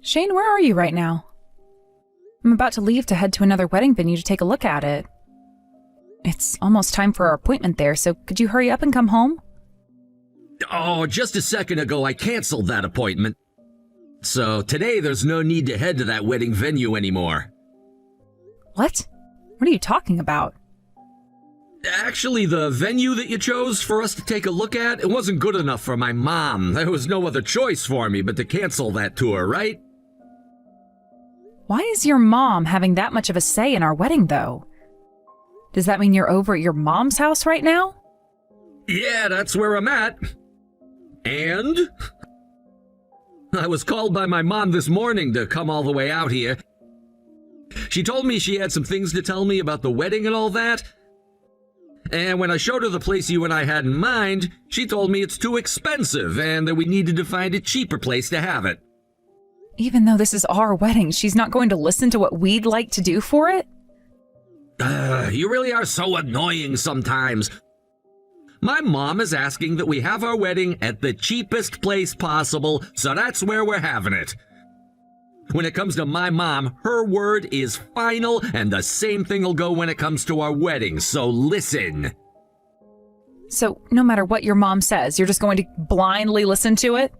Shane, where are you right now? I'm about to leave to head to another wedding venue to take a look at it. It's almost time for our appointment there, so could you hurry up and come home? Oh, just a second ago I canceled that appointment. So today there's no need to head to that wedding venue anymore. What? What are you talking about? Actually, the venue that you chose for us to take a look at, it wasn't good enough for my mom. There was no other choice for me but to cancel that tour, right? Why is your mom having that much of a say in our wedding, though? Does that mean you're over at your mom's house right now? Yeah, that's where I'm at. And? I was called by my mom this morning to come all the way out here. She told me she had some things to tell me about the wedding and all that. And when I showed her the place you and I had in mind, she told me it's too expensive and that we needed to find a cheaper place to have it. Even though this is our wedding, she's not going to listen to what we'd like to do for it? You really are so annoying sometimes. My mom is asking that we have our wedding at the cheapest place possible, so that's where we're having it. When it comes to my mom, her word is final, and the same thing will go when it comes to our wedding, so listen. So, no matter what your mom says, you're just going to blindly listen to it?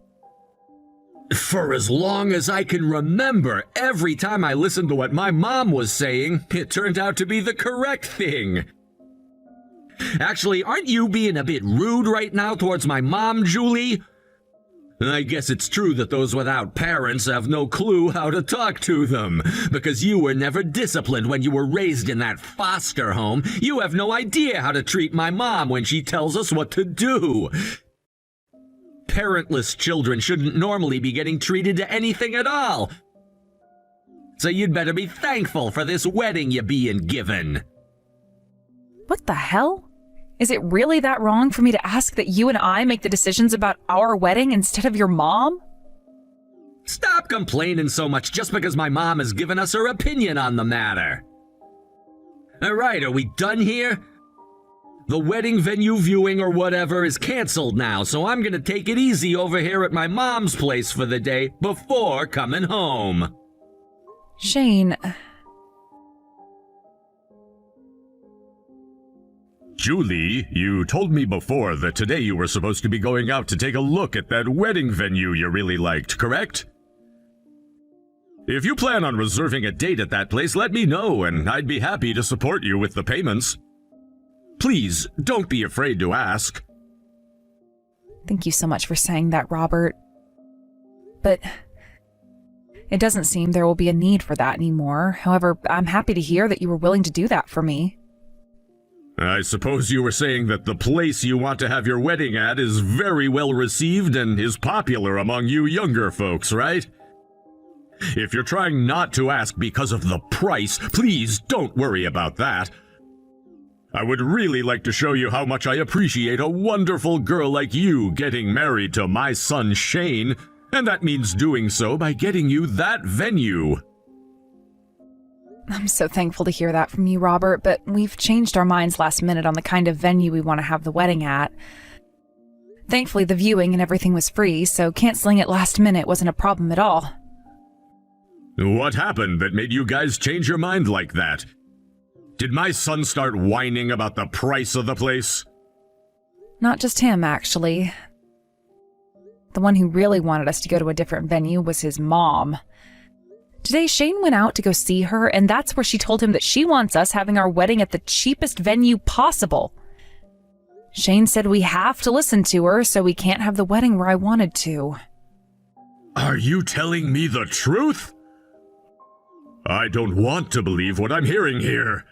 For as long as I can remember, every time I listened to what my mom was saying, it turned out to be the correct thing. Actually, aren't you being a bit rude right now towards my mom, Julie? I guess it's true that those without parents have no clue how to talk to them. Because you were never disciplined when you were raised in that foster home, you have no idea how to treat my mom when she tells us what to do. Parentless children shouldn't normally be getting treated to anything at all. So you'd better be thankful for this wedding you're being given. What the hell? Is it really that wrong for me to ask that you and I make the decisions about our wedding instead of your mom? Stop complaining so much just because my mom has given us her opinion on the matter. All right, are we done here? The wedding venue viewing or whatever is canceled now, so I'm gonna take it easy over here at my mom's place for the day before coming home. Shane... Julie, you told me before that today you were supposed to be going out to take a look at that wedding venue you really liked, correct? If you plan on reserving a date at that place, let me know, and I'd be happy to support you with the payments. Please, don't be afraid to ask. Thank you so much for saying that, Robert. But it doesn't seem there will be a need for that anymore. However, I'm happy to hear that you were willing to do that for me. I suppose you were saying that the place you want to have your wedding at is very well received and is popular among you younger folks, right? If you're trying not to ask because of the price, please don't worry about that. I would really like to show you how much I appreciate a wonderful girl like you getting married to my son Shane, and that means doing so by getting you that venue. I'm so thankful to hear that from you, Robert, but we've changed our minds last minute on the kind of venue we want to have the wedding at. Thankfully, the viewing and everything was free, so canceling it last minute wasn't a problem at all. What happened that made you guys change your mind like that? Did my son start whining about the price of the place? Not just him, actually. The one who really wanted us to go to a different venue was his mom. Today, Shane went out to go see her, and that's where she told him that she wants us having our wedding at the cheapest venue possible. Shane said we have to listen to her, so we can't have the wedding where I wanted to. Are you telling me the truth? I don't want to believe what I'm hearing here.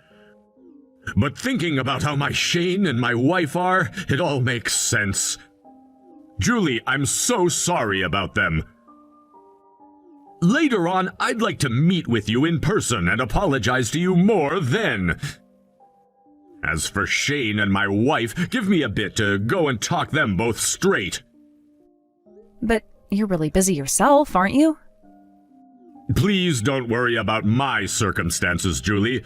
But thinking about how my Shane and my wife are, it all makes sense. Julie, I'm so sorry about them. Later on, I'd like to meet with you in person and apologize to you more then. As for Shane and my wife, give me a bit to go and talk them both straight. But you're really busy yourself, aren't you? Please don't worry about my circumstances, Julie.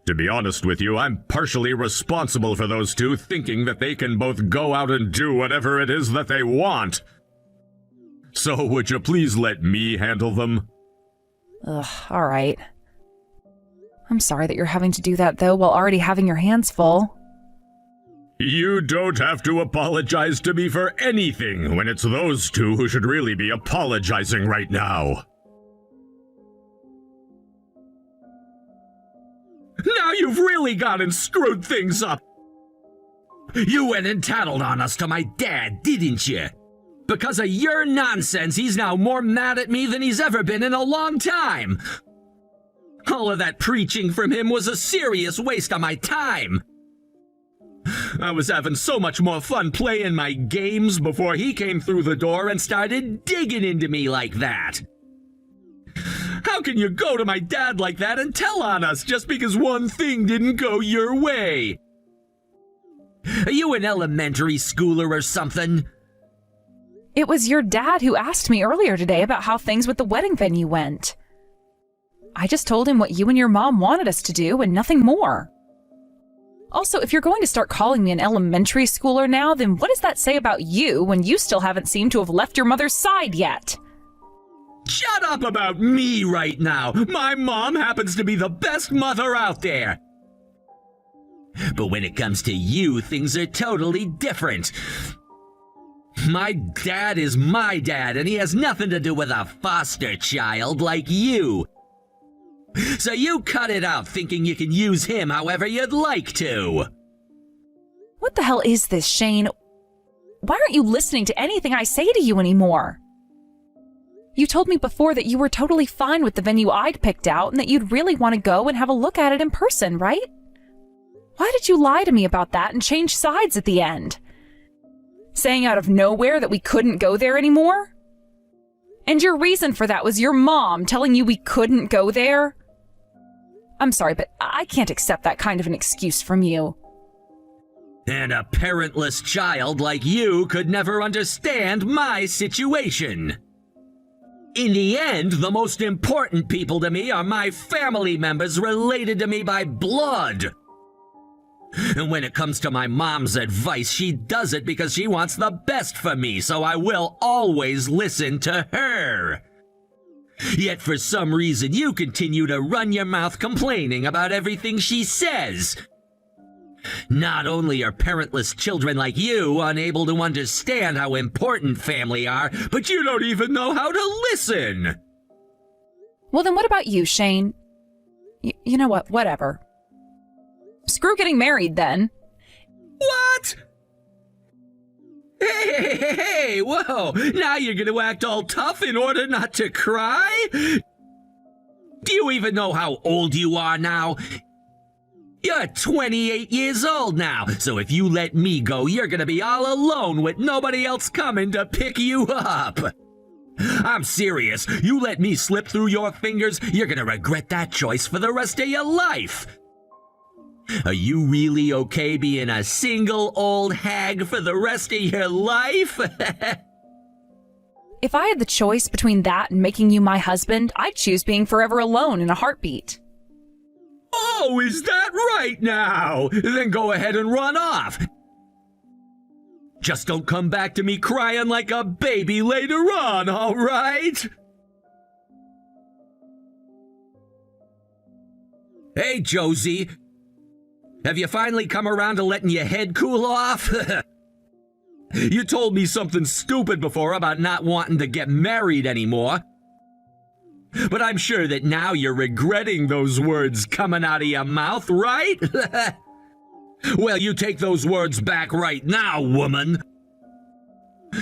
To be honest with you, I'm partially responsible for those two thinking that they can both go out and do whatever it is that they want. So would you please let me handle them? Ugh, all right. I'm sorry that you're having to do that, though, while already having your hands full. You don't have to apologize to me for anything when it's those two who should really be apologizing right now. Now you've really gone and screwed things up. You went and tattled on us to my dad, didn't you? Because of your nonsense, he's now more mad at me than he's ever been in a long time. All of that preaching from him was a serious waste of my time. I was having so much more fun playing my games before he came through the door and started digging into me like that. How can you go to my dad like that and tell on us just because one thing didn't go your way? Are you an elementary schooler or something? It was your dad who asked me earlier today about how things with the wedding venue went. I just told him what you and your mom wanted us to do and nothing more. Also, if you're going to start calling me an elementary schooler now, then what does that say about you when you still haven't seemed to have left your mother's side yet? Shut up about me right now. My mom happens to be the best mother out there. But when it comes to you, things are totally different. My dad is my dad, and he has nothing to do with a foster child like you. So you cut it out thinking you can use him however you'd like to. What the hell is this, Shane? Why aren't you listening to anything I say to you anymore? You told me before that you were totally fine with the venue I'd picked out and that you'd really want to go and have a look at it in person, right? Why did you lie to me about that and change sides at the end? Saying out of nowhere that we couldn't go there anymore? And your reason for that was your mom telling you we couldn't go there? I'm sorry, but I can't accept that kind of an excuse from you. And a parentless child like you could never understand my situation. In the end, the most important people to me are my family members related to me by blood. And when it comes to my mom's advice, she does it because she wants the best for me, so I will always listen to her. Yet for some reason, you continue to run your mouth complaining about everything she says. Not only are parentless children like you unable to understand how important family are, but you don't even know how to listen. Well, then what about you, Shane? You know what? Whatever. Screw getting married, then. What? Hey, whoa, now you're gonna act all tough in order not to cry? Do you even know how old you are now? You're 28 years old now, so if you let me go, you're gonna be all alone with nobody else coming to pick you up. I'm serious, you let me slip through your fingers, you're gonna regret that choice for the rest of your life. Are you really okay being a single old hag for the rest of your life? If I had the choice between that and making you my husband, I'd choose being forever alone in a heartbeat. Oh, is that right now? Then go ahead and run off. Just don't come back to me crying like a baby later on, all right? Hey, Josie. Have you finally come around to letting your head cool off? You told me something stupid before about not wanting to get married anymore. But I'm sure that now you're regretting those words coming out of your mouth, right? Well, you take those words back right now, woman.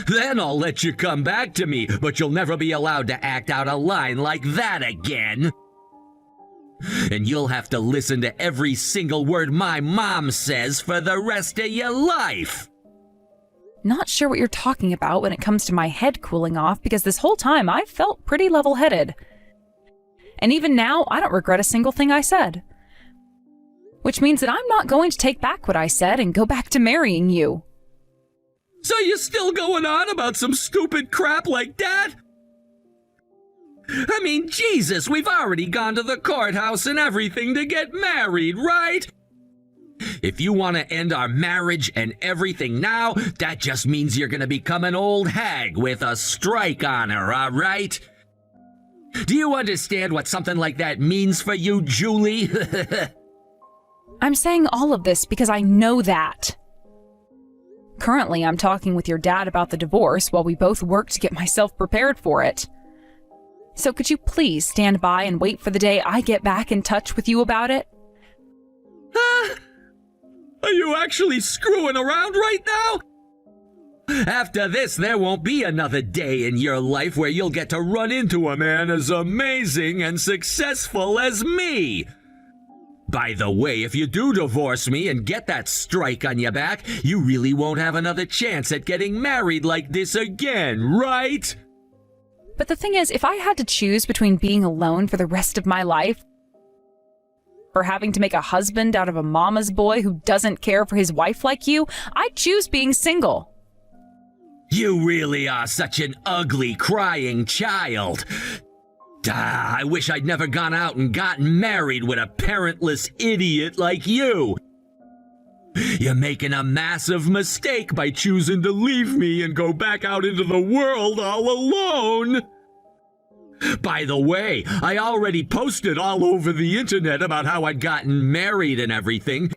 Then I'll let you come back to me, but you'll never be allowed to act out a line like that again. And you'll have to listen to every single word my mom says for the rest of your life. Not sure what you're talking about when it comes to my head cooling off, because this whole time I've felt pretty level-headed. And even now, I don't regret a single thing I said. Which means that I'm not going to take back what I said and go back to marrying you. So you're still going on about some stupid crap like that? I mean, Jesus, we've already gone to the courthouse and everything to get married, right? If you want to end our marriage and everything now, that just means you're going to become an old hag with a strike on her, all right? Do you understand what something like that means for you, Julie? I'm saying all of this because I know that. Currently, I'm talking with your dad about the divorce while we both work to get myself prepared for it. So could you please stand by and wait for the day I get back in touch with you about it? Are you actually screwing around right now? After this, there won't be another day in your life where you'll get to run into a man as amazing and successful as me. By the way, if you do divorce me and get that strike on your back, you really won't have another chance at getting married like this again, right? But the thing is, if I had to choose between being alone for the rest of my life or having to make a husband out of a mama's boy who doesn't care for his wife like you, I'd choose being single. You really are such an ugly, crying child. I wish I'd never gone out and gotten married with a parentless idiot like you. You're making a massive mistake by choosing to leave me and go back out into the world all alone. By the way, I already posted all over the internet about how I'd gotten married and everything.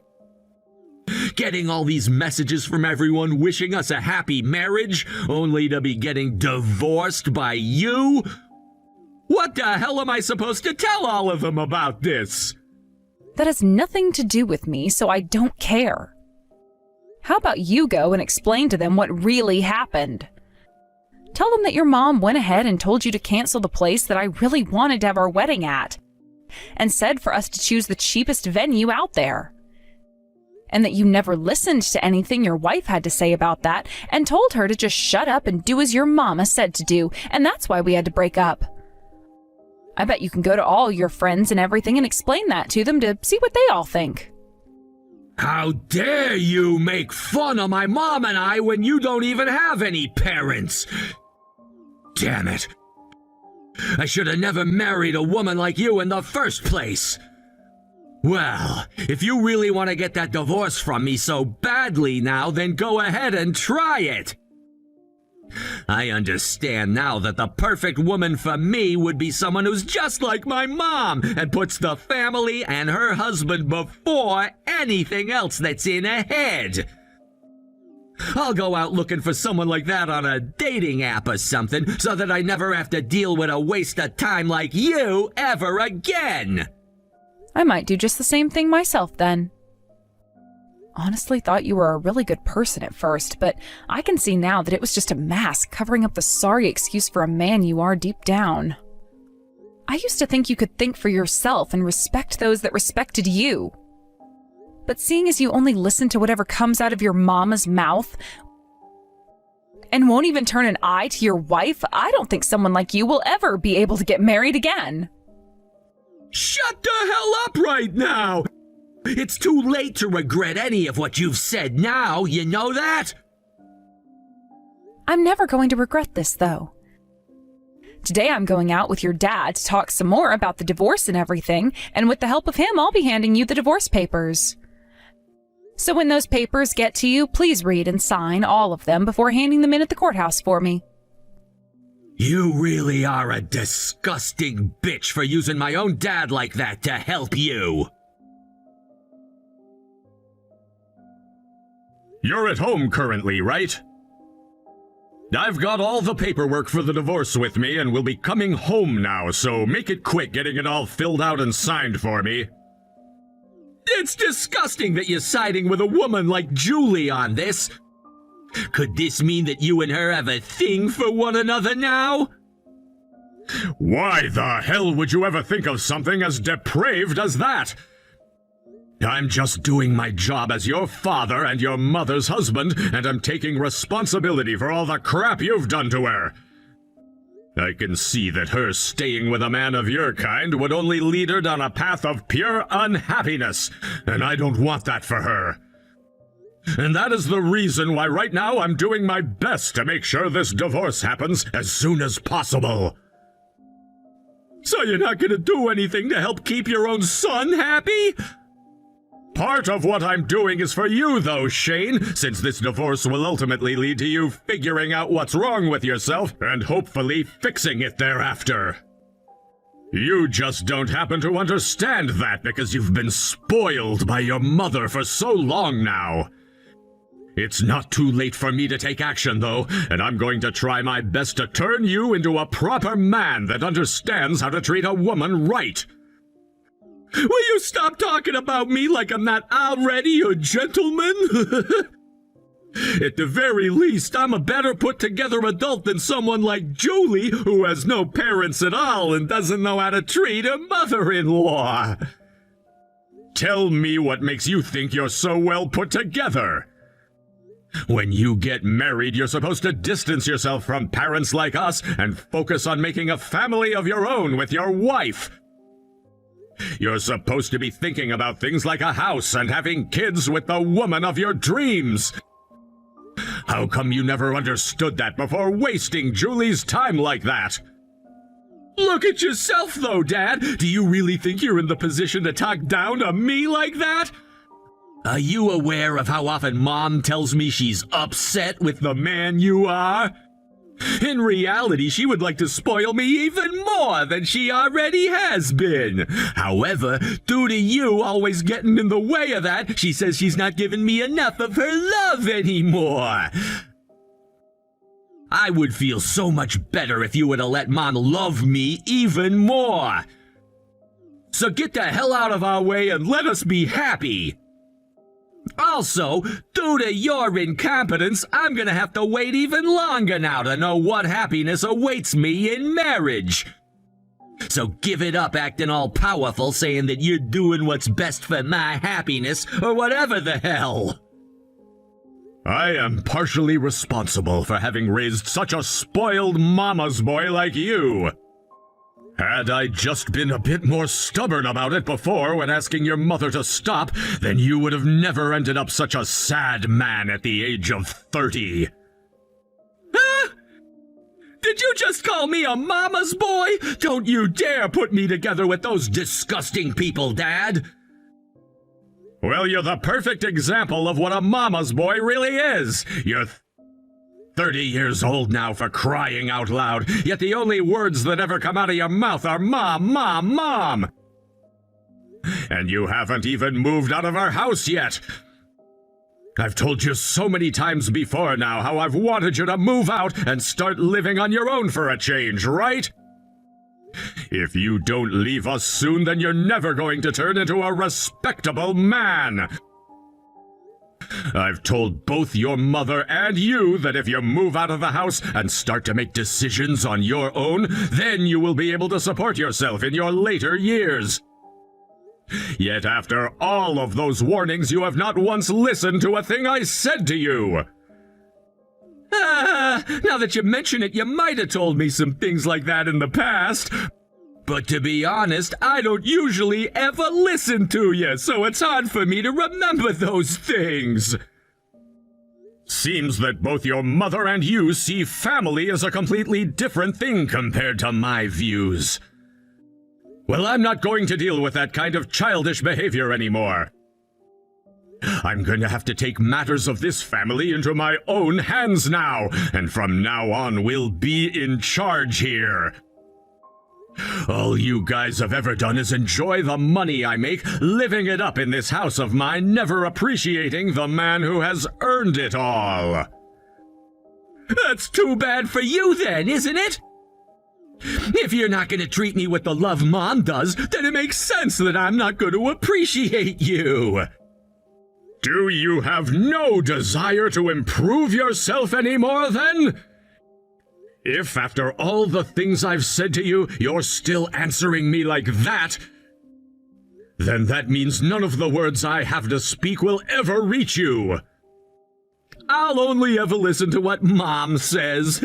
Getting all these messages from everyone wishing us a happy marriage, only to be getting divorced by you? What the hell am I supposed to tell all of them about this? That has nothing to do with me, so I don't care. How about you go and explain to them what really happened? Tell them that your mom went ahead and told you to cancel the place that I really wanted to have our wedding at, and said for us to choose the cheapest venue out there. And that you never listened to anything your wife had to say about that, and told her to just shut up and do as your mama said to do, and that's why we had to break up. I bet you can go to all your friends and everything and explain that to them to see what they all think. How dare you make fun of my mom and I when you don't even have any parents? Damn it. I should have never married a woman like you in the first place. Well, if you really want to get that divorce from me so badly now, then go ahead and try it. I understand now that the perfect woman for me would be someone who's just like my mom and puts the family and her husband before anything else that's in her head. I'll go out looking for someone like that on a dating app or something so that I never have to deal with a waste of time like you ever again. I might do just the same thing myself then. Honestly thought you were a really good person at first, but I can see now that it was just a mask covering up the sorry excuse for a man you are deep down. I used to think you could think for yourself and respect those that respected you. But seeing as you only listen to whatever comes out of your mama's mouth and won't even turn an eye to your wife, I don't think someone like you will ever be able to get married again. Shut the hell up right now! It's too late to regret any of what you've said now, you know that? I'm never going to regret this, though. Today I'm going out with your dad to talk some more about the divorce and everything, and with the help of him, I'll be handing you the divorce papers. So when those papers get to you, please read and sign all of them before handing them in at the courthouse for me. You really are a disgusting bitch for using my own dad like that to help you. You're at home currently, right? I've got all the paperwork for the divorce with me and will be coming home now, so make it quick getting it all filled out and signed for me. It's disgusting that you're siding with a woman like Julie on this. Could this mean that you and her have a thing for one another now? Why the hell would you ever think of something as depraved as that? I'm just doing my job as your father and your mother's husband, and I'm taking responsibility for all the crap you've done to her. I can see that her staying with a man of your kind would only lead her down a path of pure unhappiness, and I don't want that for her. And that is the reason why right now I'm doing my best to make sure this divorce happens as soon as possible. So you're not gonna do anything to help keep your own son happy? Part of what I'm doing is for you, though, Shane, since this divorce will ultimately lead to you figuring out what's wrong with yourself and hopefully fixing it thereafter. You just don't happen to understand that because you've been spoiled by your mother for so long now. It's not too late for me to take action, though, and I'm going to try my best to turn you into a proper man that understands how to treat a woman right. Will you stop talking about me like I'm not already a gentleman? At the very least, I'm a better put-together adult than someone like Julie, who has no parents at all and doesn't know how to treat a mother-in-law. Tell me what makes you think you're so well put together. When you get married, you're supposed to distance yourself from parents like us and focus on making a family of your own with your wife. You're supposed to be thinking about things like a house and having kids with the woman of your dreams. How come you never understood that before wasting Julie's time like that? Look at yourself, though, Dad. Do you really think you're in the position to talk down to me like that? Are you aware of how often Mom tells me she's upset with the man you are? In reality, she would like to spoil me even more than she already has been. However, due to you always getting in the way of that, she says she's not giving me enough of her love anymore. I would feel so much better if you were to let Mom love me even more. So get the hell out of our way and let us be happy. Also, due to your incompetence, I'm gonna have to wait even longer now to know what happiness awaits me in marriage. So give it up acting all powerful, saying that you're doing what's best for my happiness, or whatever the hell. I am partially responsible for having raised such a spoiled mama's boy like you. Had I just been a bit more stubborn about it before when asking your mother to stop, then you would have never ended up such a sad man at the age of 30. Huh? Did you just call me a mama's boy? Don't you dare put me together with those disgusting people, Dad. Well, you're the perfect example of what a mama's boy really is. You're 30 years old now, for crying out loud, yet the only words that ever come out of your mouth are Mom, Mom, Mom! And you haven't even moved out of our house yet! I've told you so many times before now how I've wanted you to move out and start living on your own for a change, right? If you don't leave us soon, then you're never going to turn into a respectable man! I've told both your mother and you that if you move out of the house and start to make decisions on your own, then you will be able to support yourself in your later years. Yet after all of those warnings, you have not once listened to a thing I said to you. Now that you mention it, you might have told me some things like that in the past. But to be honest, I don't usually ever listen to you, so it's hard for me to remember those things. Seems that both your mother and you see family as a completely different thing compared to my views. Well, I'm not going to deal with that kind of childish behavior anymore. I'm going to have to take matters of this family into my own hands now, and from now on we'll be in charge here. All you guys have ever done is enjoy the money I make, living it up in this house of mine, never appreciating the man who has earned it all. That's too bad for you then, isn't it? If you're not going to treat me with the love Mom does, then it makes sense that I'm not going to appreciate you. Do you have no desire to improve yourself anymore then? If, after all the things I've said to you, you're still answering me like that, then that means none of the words I have to speak will ever reach you. I'll only ever listen to what Mom says.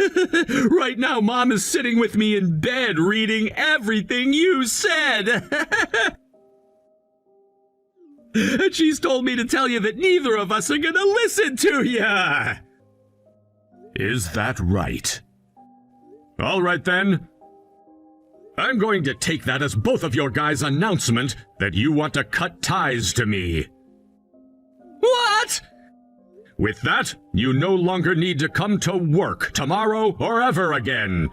Right now, Mom is sitting with me in bed reading everything you said. And she's told me to tell you that neither of us are gonna listen to you. Is that right? All right, then. I'm going to take that as both of your guys' announcement that you want to cut ties to me. With that, you no longer need to come to work tomorrow or ever again.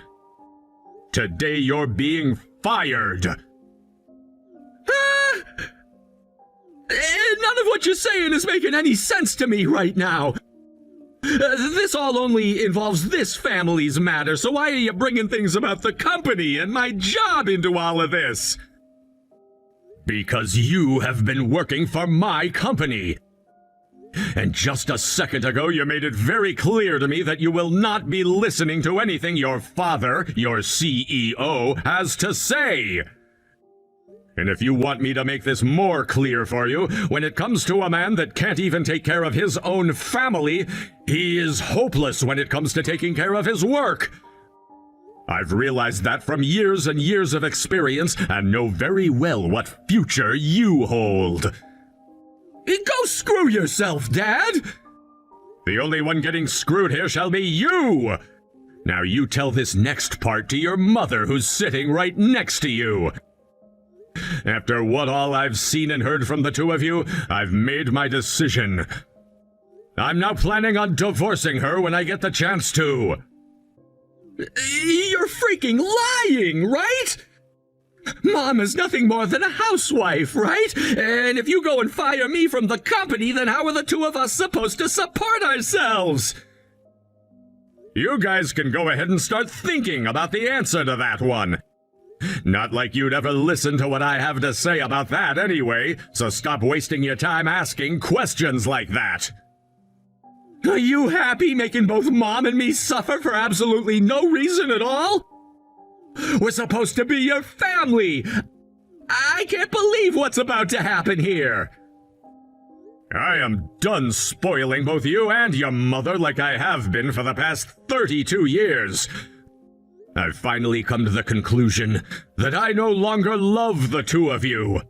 Today you're being fired. None of what you're saying is making any sense to me right now. This all only involves this family's matter, so why are you bringing things about the company and my job into all of this? Because you have been working for my company. And just a second ago, you made it very clear to me that you will not be listening to anything your father, your CEO, has to say. And if you want me to make this more clear for you, when it comes to a man that can't even take care of his own family, he is hopeless when it comes to taking care of his work. I've realized that from years and years of experience and know very well what future you hold. Go screw yourself, Dad! The only one getting screwed here shall be you! Now you tell this next part to your mother who's sitting right next to you. After what all I've seen and heard from the two of you, I've made my decision. I'm now planning on divorcing her when I get the chance to. You're freaking lying, right? Mom is nothing more than a housewife, right? And if you go and fire me from the company, then how are the two of us supposed to support ourselves? You guys can go ahead and start thinking about the answer to that one. Not like you'd ever listen to what I have to say about that anyway, so stop wasting your time asking questions like that. Are you happy making both Mom and me suffer for absolutely no reason at all? We're supposed to be your family. I can't believe what's about to happen here. I am done spoiling both you and your mother like I have been for the past 32 years. I've finally come to the conclusion that I no longer love the two of you.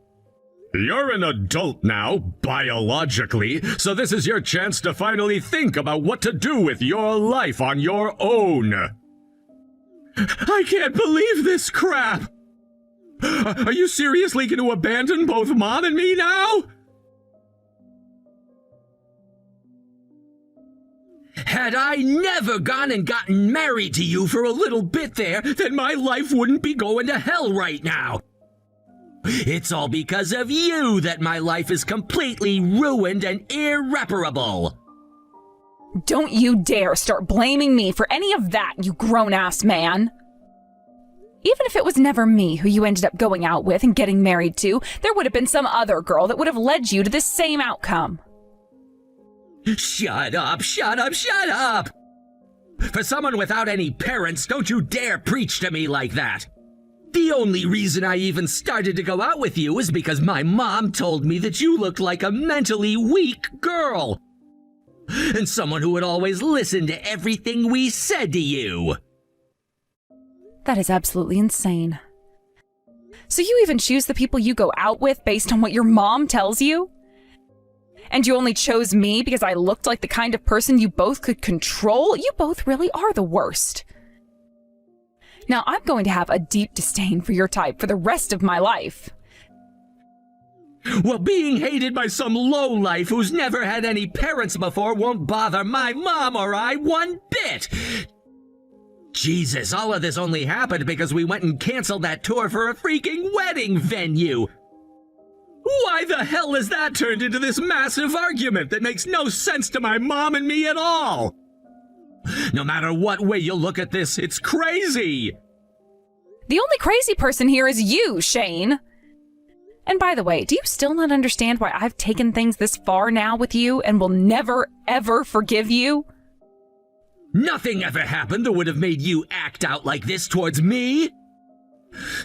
You're an adult now, biologically, so this is your chance to finally think about what to do with your life on your own. I can't believe this crap! Are you seriously going to abandon both Mom and me now? Had I never gone and gotten married to you for a little bit there, then my life wouldn't be going to hell right now. It's all because of you that my life is completely ruined and irreparable. Don't you dare start blaming me for any of that, you grown-ass man. Even if it was never me who you ended up going out with and getting married to, there would have been some other girl that would have led you to this same outcome. Shut up, shut up, shut up! For someone without any parents, don't you dare preach to me like that. The only reason I even started to go out with you is because my mom told me that you looked like a mentally weak girl. And someone who would always listen to everything we said to you. That is absolutely insane. So you even choose the people you go out with based on what your mom tells you? And you only chose me because I looked like the kind of person you both could control? You both really are the worst. Now I'm going to have a deep disdain for your type for the rest of my life. Well, being hated by some lowlife who's never had any parents before won't bother my mom or I one bit. Jesus, all of this only happened because we went and canceled that tour for a freaking wedding venue. Why the hell has that turned into this massive argument that makes no sense to my mom and me at all? No matter what way you look at this, it's crazy. The only crazy person here is you, Shane. And by the way, do you still not understand why I've taken things this far now with you and will never, ever forgive you? Nothing ever happened that would have made you act out like this towards me.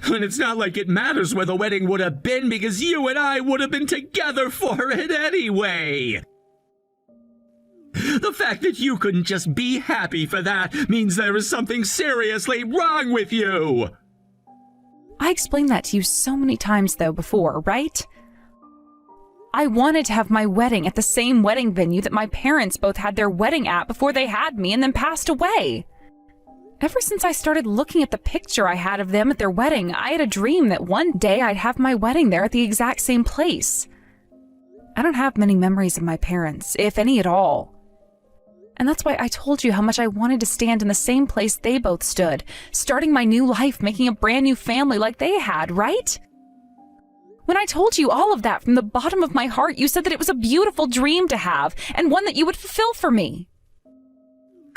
And it's not like it matters where the wedding would have been because you and I would have been together for it anyway. The fact that you couldn't just be happy for that means there is something seriously wrong with you. I explained that to you so many times though before, right? I wanted to have my wedding at the same wedding venue that my parents both had their wedding at before they had me and then passed away. Ever since I started looking at the picture I had of them at their wedding, I had a dream that one day I'd have my wedding there at the exact same place. I don't have many memories of my parents, if any at all. And that's why I told you how much I wanted to stand in the same place they both stood, starting my new life, making a brand new family like they had, right? When I told you all of that from the bottom of my heart, you said that it was a beautiful dream to have and one that you would fulfill for me.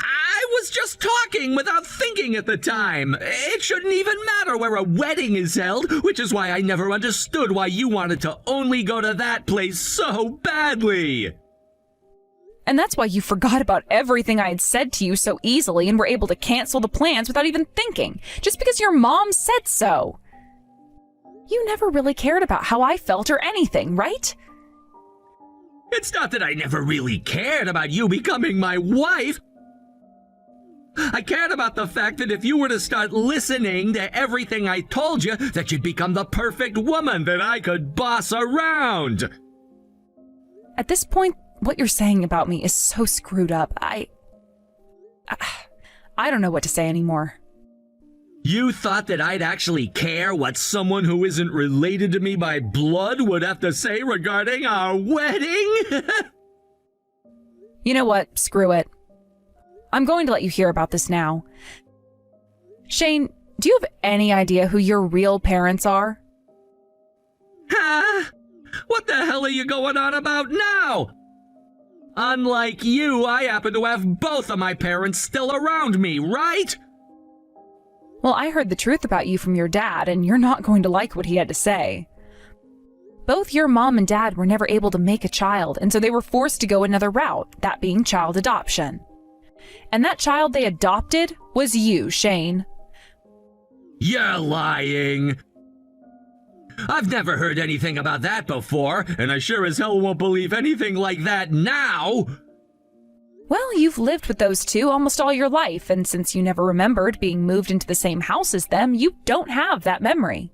I was just talking without thinking at the time. It shouldn't even matter where a wedding is held, which is why I never understood why you wanted to only go to that place so badly. And that's why you forgot about everything I had said to you so easily and were able to cancel the plans without even thinking, just because your mom said so. You never really cared about how I felt or anything, right? It's not that I never really cared about you becoming my wife. I cared about the fact that if you were to start listening to everything I told you, that you'd become the perfect woman that I could boss around. At this point, what you're saying about me is so screwed up. I don't know what to say anymore. You thought that I'd actually care what someone who isn't related to me by blood would have to say regarding our wedding? You know what? Screw it. I'm going to let you hear about this now. Shane, do you have any idea who your real parents are? Huh? What the hell are you going on about now? Unlike you, I happen to have both of my parents still around me, right? Well, I heard the truth about you from your dad, and you're not going to like what he had to say. Both your mom and dad were never able to make a child, and so they were forced to go another route, that being child adoption. And that child they adopted was you, Shane. You're lying. I've never heard anything about that before, and I sure as hell won't believe anything like that now. Well, you've lived with those two almost all your life, and since you never remembered being moved into the same house as them, you don't have that memory.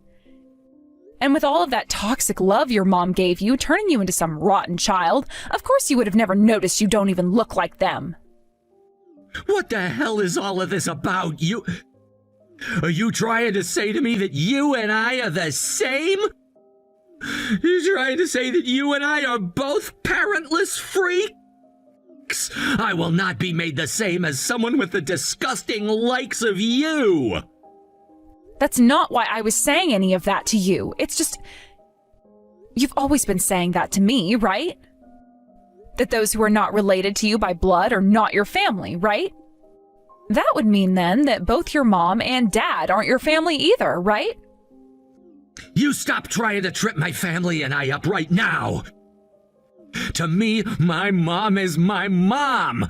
And with all of that toxic love your mom gave you, turning you into some rotten child, of course you would have never noticed you don't even look like them. What the hell is all of this about? Are you trying to say to me that you and I are the same? You're trying to say that you and I are both parentless freaks? I will not be made the same as someone with the disgusting likes of you. That's not why I was saying any of that to you. It's just, you've always been saying that to me, right? That those who are not related to you by blood are not your family, right? That would mean then that both your mom and dad aren't your family either, right? You stop trying to trip my family and I up right now. To me, my mom is my mom.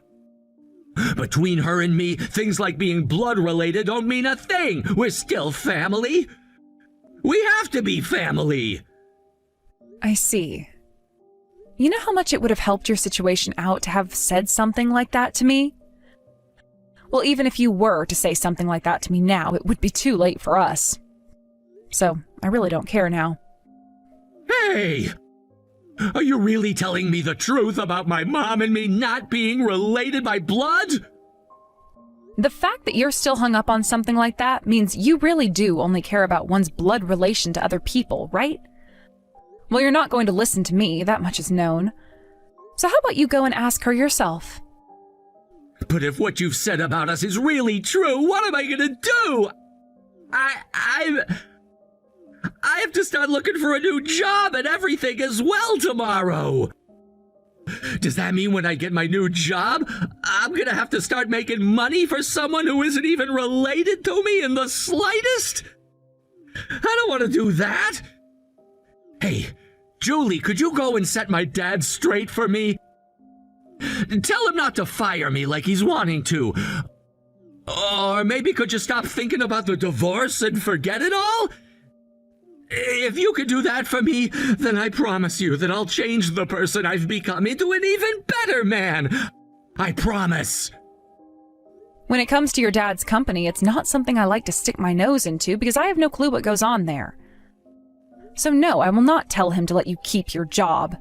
Between her and me, things like being blood related don't mean a thing. We're still family. We have to be family. I see. You know how much it would have helped your situation out to have said something like that to me? Well, even if you were to say something like that to me now, it would be too late for us. So, I really don't care now. Hey! Are you really telling me the truth about my mom and me not being related by blood? The fact that you're still hung up on something like that means you really do only care about one's blood relation to other people, right? Well, you're not going to listen to me, that much is known. So how about you go and ask her yourself? But if what you've said about us is really true, what am I gonna do? I have to start looking for a new job and everything as well tomorrow. Does that mean when I get my new job, I'm gonna have to start making money for someone who isn't even related to me in the slightest? I don't want to do that. Hey, Julie, could you go and set my dad straight for me? Tell him not to fire me like he's wanting to. Or maybe could you stop thinking about the divorce and forget it all? If you could do that for me, then I promise you that I'll change the person I've become into an even better man. I promise. When it comes to your dad's company, it's not something I like to stick my nose into because I have no clue what goes on there. So no, I will not tell him to let you keep your job.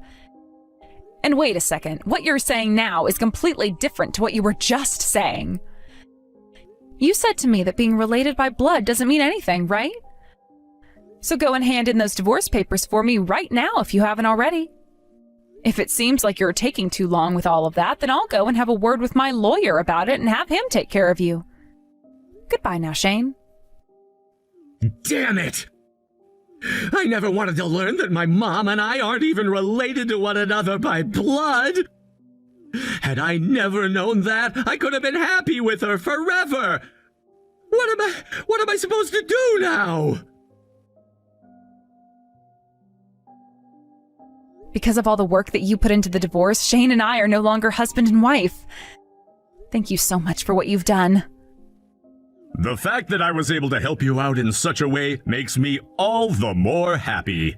And wait a second, what you're saying now is completely different to what you were just saying. You said to me that being related by blood doesn't mean anything, right? So go and hand in those divorce papers for me right now if you haven't already. If it seems like you're taking too long with all of that, then I'll go and have a word with my lawyer about it and have him take care of you. Goodbye now, Shane. Damn it! I never wanted to learn that my mom and I aren't even related to one another by blood. Had I never known that, I could have been happy with her forever. What am I supposed to do now? Because of all the work that you put into the divorce, Shane and I are no longer husband and wife. Thank you so much for what you've done. The fact that I was able to help you out in such a way makes me all the more happy.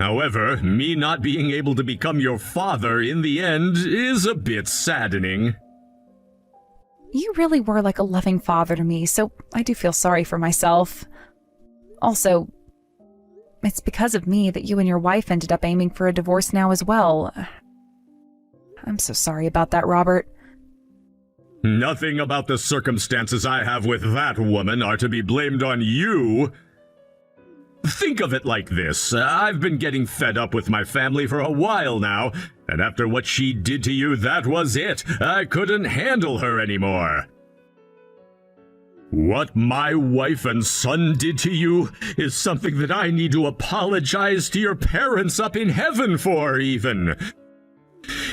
However, me not being able to become your father in the end is a bit saddening. You really were like a loving father to me, so I do feel sorry for myself. Also, it's because of me that you and your wife ended up aiming for a divorce now as well. I'm so sorry about that, Robert. Nothing about the circumstances I have with that woman are to be blamed on you. Think of it like this. I've been getting fed up with my family for a while now, and after what she did to you, that was it. I couldn't handle her anymore. What my wife and son did to you is something that I need to apologize to your parents up in heaven for, even.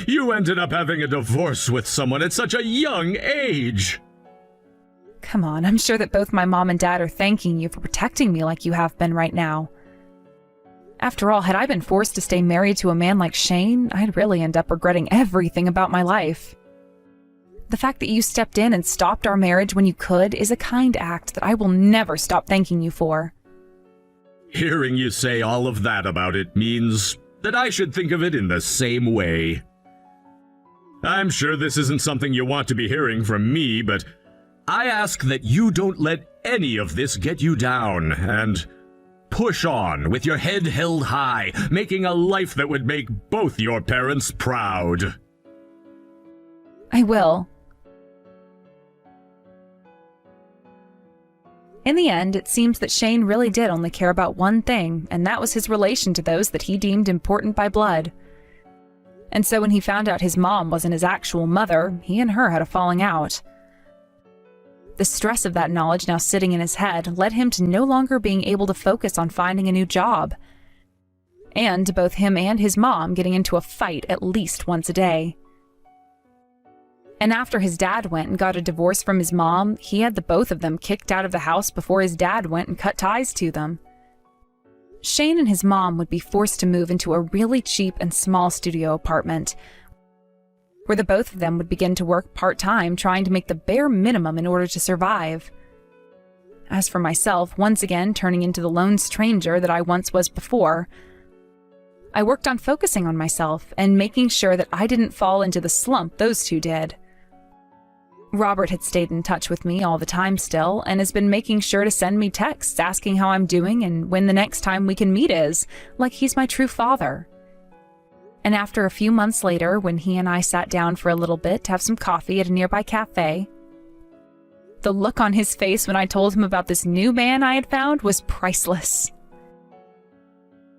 You ended up having a divorce with someone at such a young age. Come on, I'm sure that both my mom and dad are thanking you for protecting me like you have been right now. After all, had I been forced to stay married to a man like Shane, I'd really end up regretting everything about my life. The fact that you stepped in and stopped our marriage when you could is a kind act that I will never stop thanking you for. Hearing you say all of that about it means that I should think of it in the same way. I'm sure this isn't something you want to be hearing from me, but I ask that you don't let any of this get you down, and push on with your head held high, making a life that would make both your parents proud. I will. In the end, it seems that Shane really did only care about one thing, and that was his relation to those that he deemed important by blood. And so when he found out his mom wasn't his actual mother, he and her had a falling out. The stress of that knowledge now sitting in his head led him to no longer being able to focus on finding a new job, and to both him and his mom getting into a fight at least once a day. And after his dad went and got a divorce from his mom, he had the both of them kicked out of the house before his dad went and cut ties to them. Shane and his mom would be forced to move into a really cheap and small studio apartment, where the both of them would begin to work part-time trying to make the bare minimum in order to survive. As for myself, once again turning into the lone stranger that I once was before, I worked on focusing on myself and making sure that I didn't fall into the slump those two did. Robert had stayed in touch with me all the time still, and has been making sure to send me texts asking how I'm doing and when the next time we can meet is, like he's my true father. And after a few months later, when he and I sat down for a little bit to have some coffee at a nearby cafe, the look on his face when I told him about this new man I had found was priceless.